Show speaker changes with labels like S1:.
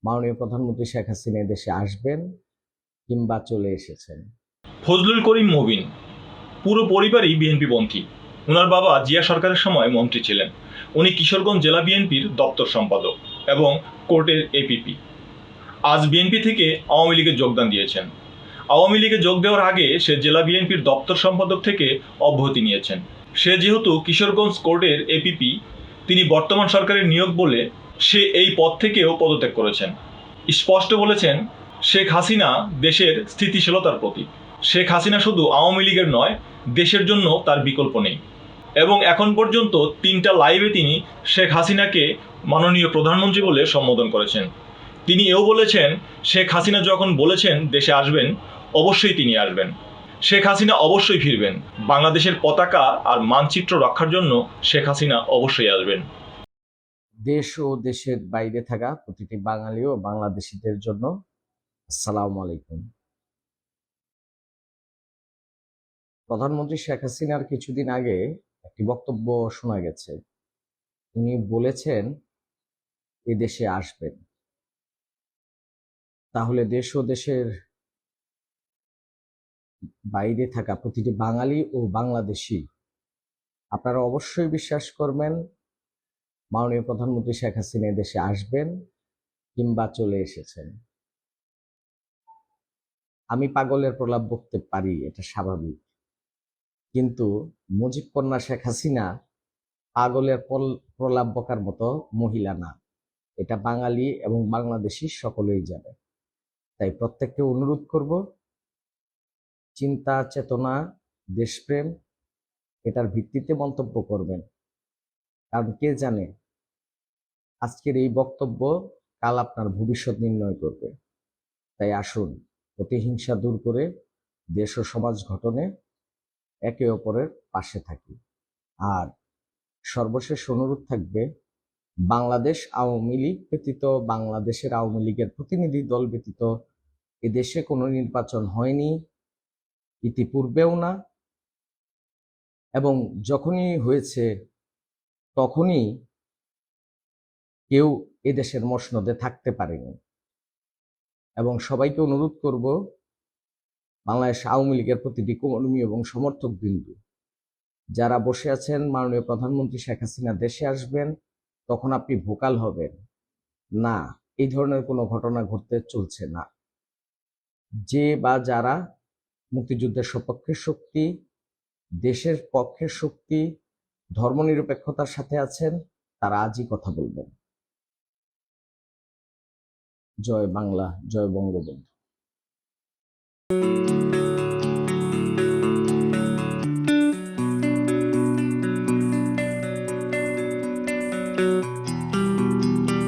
S1: মাননীয় প্রধানমন্ত্রী শেখ হাসিনা দেশে আসবেন কিংবা চলে এসেছেন।
S2: ফজলুল করিম মবিন পুরো পরিবারই বিএনপি পন্থী। ওনার বাবা জিয়া সরকারের সময় মন্ত্রী ছিলেন। উনি কিশোরগঞ্জ জেলা বিএনপির দপ্তর সম্পাদক এবং কোর্টের এপিপি। আজ বিএনপি থেকে আওয়ামী লীগে যোগদান দিয়েছেন। আওয়ামী লীগে যোগ দেওয়ার আগে সে জেলা বিএনপির দপ্তর সম্পাদক থেকে অব্যাহতি নিয়েছেন। সে যেহেতু কিশোরগঞ্জ কোর্টের এপিপি, তিনি বর্তমান সরকারের নিয়োগ বলে সে এই পদ থেকেও পদত্যাগ করেছেন। স্পষ্ট বলেছেন, শেখ হাসিনা দেশের স্থিতিশীলতার প্রতীক। শেখ হাসিনা শুধু আওয়ামী লীগের নয়, দেশের জন্য তার বিকল্প নেই। এবং এখন পর্যন্ত 3টা লাইভে তিনি শেখ হাসিনাকে মাননীয় প্রধানমন্ত্রী বলে সম্বোধন করেছেন। তিনি এও বলেছেন, শেখ হাসিনা যখন বলেছেন দেশে আসবেন, অবশ্যই তিনি আসবেন। শেখ হাসিনা অবশ্যই ফিরবেন। বাংলাদেশের পতাকা আর মানচিত্র রক্ষার জন্য শেখ হাসিনা অবশ্যই আসবেন।
S1: দেশ ও দেশের বাইরে থাকা প্রতিটি বাঙালি ও বাংলাদেশিদের জন্য আসসালামু আলাইকুম। প্রধানমন্ত্রী শেখ হাসিনার কিছুদিন আগে একটি বক্তব্য শোনা গেছে। উনি বলেছেন এ দেশে আসবেন। তাহলে দেশ ও দেশের বাইরে থাকা প্রতিটি বাঙালি ও বাংলাদেশি আপনারা অবশ্যই বিশ্বাস করবেন মাননীয় প্রধানমন্ত্রী শেখ হাসিনা দেশে আসবেন কিংবা চলে এসেছেন। আমি পাগলের প্রলাপ বকতে পারি, এটা স্বাভাবিক, কিন্তু মুজিব কন্যা শেখ হাসিনা পাগলের প্রলাপ বকার মতো মহিলা না। এটা বাঙালি এবং বাংলাদেশি সকলেই জানে। তাই প্রত্যেককে অনুরোধ করব, চিন্তা চেতনা দেশপ্রেম এটার ভিত্তিতে মন্তব্য করবেন। কারণ কে জানে আজকের এই বক্তব্য কাল আপনার ভবিষ্যৎ নির্ণয় করবে। তাই আসুন প্রতিহিংসা দূর করে দেশ ও সমাজ গঠনে একে অপরের পাশে থাকি। আর সর্বশেষ অনুরোধ থাকবে, বাংলাদেশ আওয়ামী লীগ ব্যতীত, বাংলাদেশের আওয়ামী লীগের প্রতিনিধি দল ব্যতীত এদেশে কোনো নির্বাচন হয়নি, ইতিপূর্বেও না, এবং যখনই হয়েছে তখনই কেউ এদেশের মসনদে থাকতে পারেনি। এবং সবাইকে অনুরোধ করব, বাংলাদেশ আওয়ামী লীগের প্রতিটি কর্মী এবং সমর্থক বিন্দু যারা বসে আছেন মাননীয় প্রধানমন্ত্রী শেখ হাসিনা দেশে আসবেন, তখন আপনি ভোকাল হবেন না, এই ধরনের কোনো ঘটনা ঘটতে চলছে না। যে বা যারা মুক্তিযুদ্ধের সপক্ষের শক্তি, দেশের পক্ষের শক্তি, ধর্মনিরপেক্ষতার সাথে আছেন, তারা আজই কথা বলবেন। জয় বাংলা, জয় বঙ্গবন্ধু।